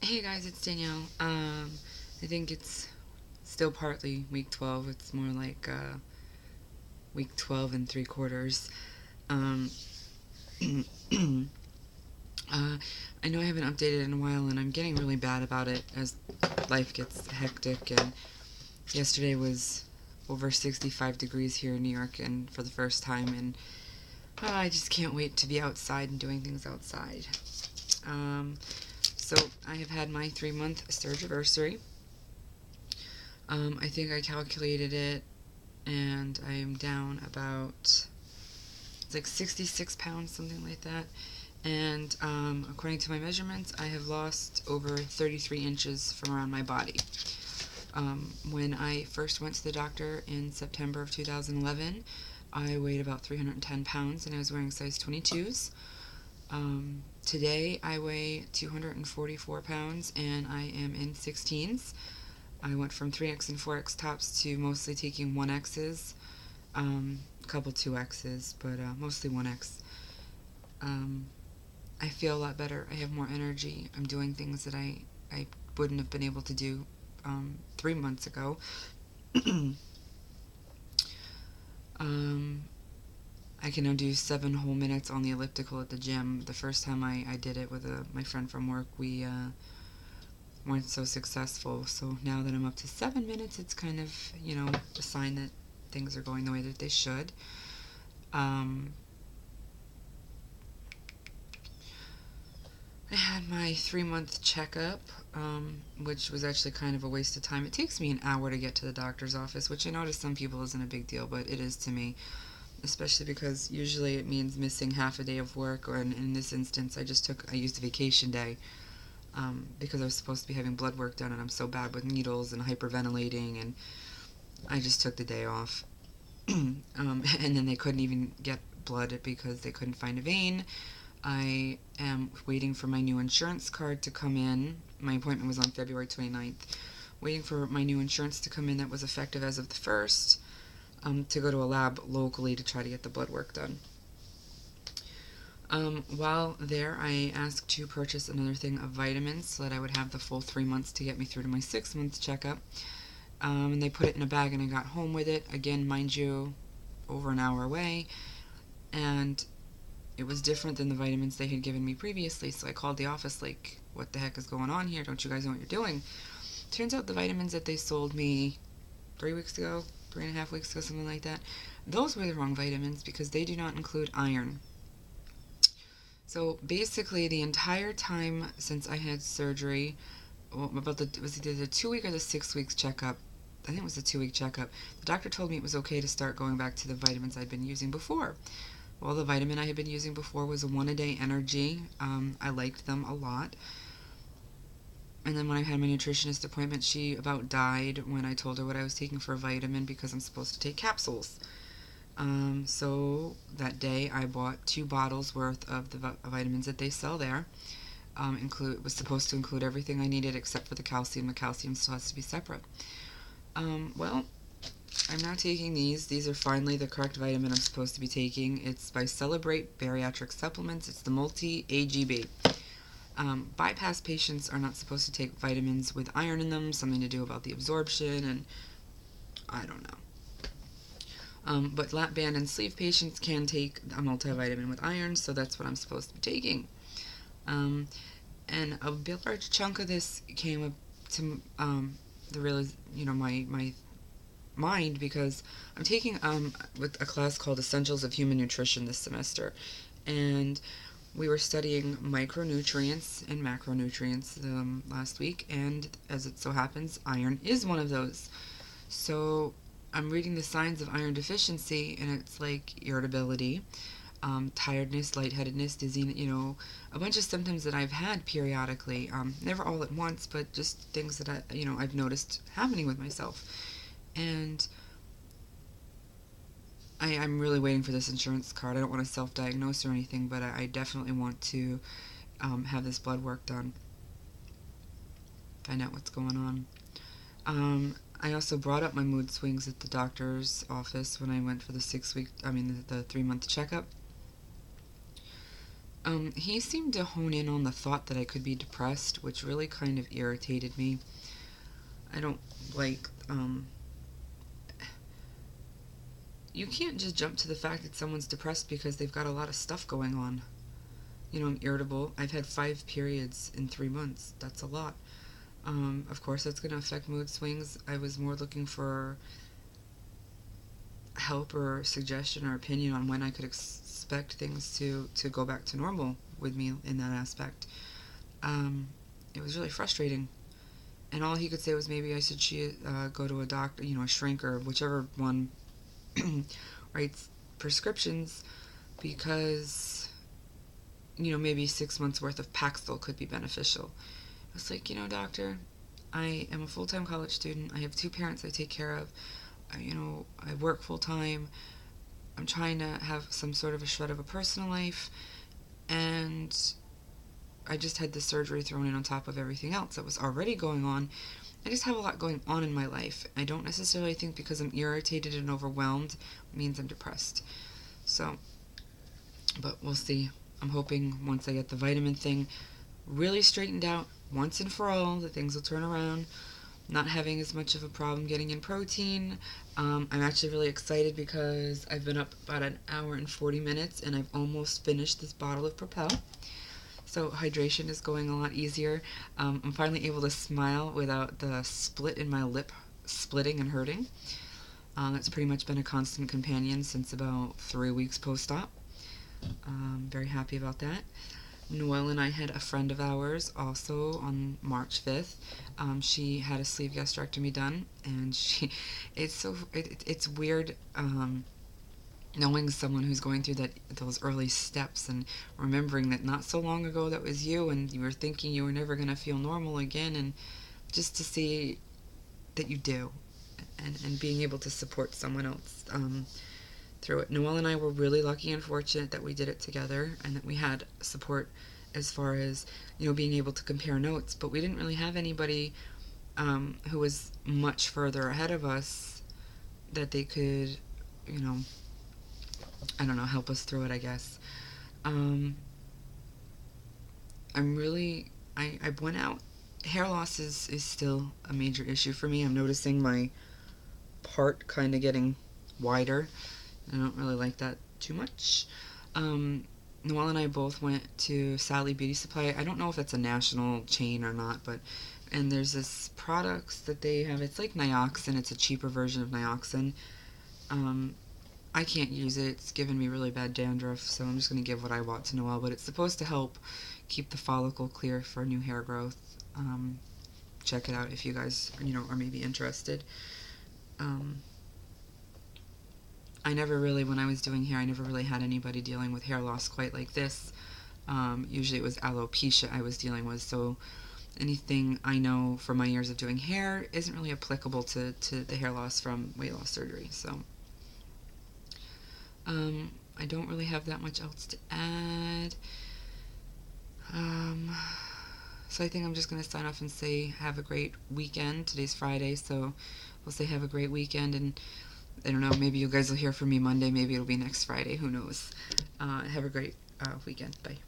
Hey guys, it's Danielle. I think it's still partly week 12. It's more like week 12 and three quarters. Um, uh, I know I haven't updated in a while, and I'm getting really bad about it as life gets hectic. And yesterday was over 65 degrees here in New York, and for the first time, and I just can't wait to be outside and doing things outside. Um, so I have had my 3-month surgiversary. I think I calculated it, and I am down about, it's like 66 pounds, something like that. And according to my measurements, I have lost over 33 inches from around my body. When I first went to the doctor in September of 2011, I weighed about 310 pounds and I was wearing size 22s. Today I weigh 244 pounds and I am in 16s. I went from 3X and 4X tops to mostly taking 1Xs, a couple 2Xs, but mostly 1X. Um, I feel a lot better. I have more energy. I'm doing things that I wouldn't have been able to do 3 months ago. um, I can now do 7 whole minutes on the elliptical at the gym. The first time I did it with my friend from work, we weren't so successful. So now that I'm up to 7 minutes, it's kind of, a sign that things are going the way that they should. Um, I had my 3-month checkup, which was actually kind of a waste of time. It takes me an hour to get to the doctor's office, which I know to some people isn't a big deal, but it is to me, especially because usually it means missing half a day of work, or in this instance, I used a vacation day because I was supposed to be having blood work done, and I'm so bad with needles and hyperventilating, and I just took the day off. And then they couldn't even get blood because they couldn't find a vein. I am waiting for my new insurance card to come in. My appointment was on February 29th. Waiting for my new insurance to come in that was effective as of the 1st, to go to a lab locally to try to get the blood work done. While there, I asked to purchase another thing of vitamins so that I would have the full 3 months to get me through to my 6-month checkup. And they put it in a bag and I got home with it. Again, mind you, over an hour away. And it was different than the vitamins they had given me previously, so I called the office like, what the heck is going on here? Don't you guys know what you're doing? Turns out the vitamins that they sold me 3 weeks ago, 3.5 weeks ago, something like that, those were the wrong vitamins because they do not include iron. So basically, the entire time since I had surgery, it was either the 2 week or the 6 weeks checkup. I think it was the 2 week checkup. The doctor told me it was okay to start going back to the vitamins I'd been using before. Well, the vitamin I had been using before was a One-A-Day Energy. I liked them a lot. And then when I had my nutritionist appointment, she about died when I told her what I was taking for a vitamin because I'm supposed to take capsules. So that day I bought 2 bottles worth of the vitamins that they sell there. It was supposed to include everything I needed except for the calcium. The calcium still has to be separate. Well, I'm now taking these. These are finally the correct vitamin I'm supposed to be taking. It's by Celebrate Bariatric Supplements. It's the Multi-AGB. Bypass patients are not supposed to take vitamins with iron in them, something to do about the absorption, and I don't know. But lap band and sleeve patients can take a multivitamin with iron, so that's what I'm supposed to be taking. Um, and a big large chunk of this came up to the real, my mind because I'm taking with a class called Essentials of Human Nutrition this semester, and we were studying micronutrients and macronutrients last week, and as it so happens, iron is one of those. So I'm reading the signs of iron deficiency, and it's like irritability, tiredness, lightheadedness, dizziness, a bunch of symptoms that I've had periodically, never all at once, but just things that I've noticed happening with myself. And I'm really waiting for this insurance card. I don't want to self-diagnose or anything, but I definitely want to have this blood work done, find out what's going on. I also brought up my mood swings at the doctor's office when I went for the 3-month checkup. He seemed to hone in on the thought that I could be depressed, which really kind of irritated me. I don't like, you can't just jump to the fact that someone's depressed because they've got a lot of stuff going on. You know, I'm irritable. I've had 5 periods in 3 months. That's a lot. Of course, that's going to affect mood swings. I was more looking for help or suggestion or opinion on when I could expect things to go back to normal with me in that aspect. Um, it was really frustrating. And all he could say was maybe I should go to a doctor, a shrink or whichever one writes prescriptions because, maybe 6 months worth of Paxil could be beneficial. I was like, doctor, I am a full-time college student. I have 2 parents I take care of. I work full-time. I'm trying to have some sort of a shred of a personal life. And I just had this surgery thrown in on top of everything else that was already going on. I just have a lot going on in my life. I don't necessarily think because I'm irritated and overwhelmed means I'm depressed. So, but we'll see. I'm hoping once I get the vitamin thing really straightened out once and for all, that things will turn around. Not having as much of a problem getting in protein. I'm actually really excited because I've been up about an hour and 40 minutes and I've almost finished this bottle of Propel. So hydration is going a lot easier. I'm finally able to smile without the split in my lip splitting and hurting. That's pretty much been a constant companion since about 3 weeks post-op. Very happy about that. Noelle and I had a friend of ours also on March 5th. She had a sleeve gastrectomy done, and it's weird knowing someone who's going through those early steps and remembering that not so long ago that was you and you were thinking you were never going to feel normal again, and just to see that you do, and being able to support someone else through it. Noelle and I were really lucky and fortunate that we did it together and that we had support as far as being able to compare notes, but we didn't really have anybody who was much further ahead of us that they could I don't know, help us through it, I guess. I'm really, I went out. Hair loss is still a major issue for me. I'm noticing my part kind of getting wider. I don't really like that too much. Noelle and I both went to Sally Beauty Supply. I don't know if it's a national chain or not, and there's this products that they have. It's like Nioxin. It's a cheaper version of Nioxin. I can't use it. It's given me really bad dandruff, so I'm just going to give what I bought to Noelle. But it's supposed to help keep the follicle clear for new hair growth. Check it out if you guys, are maybe interested. I never really, when I was doing hair, I never really had anybody dealing with hair loss quite like this. Usually it was alopecia I was dealing with, so anything I know from my years of doing hair isn't really applicable to the hair loss from weight loss surgery. So I don't really have that much else to add. So I think I'm just going to sign off and say have a great weekend. Today's Friday, so we'll say have a great weekend, and I don't know, maybe you guys will hear from me Monday, maybe it'll be next Friday, who knows. Have a great weekend. Bye.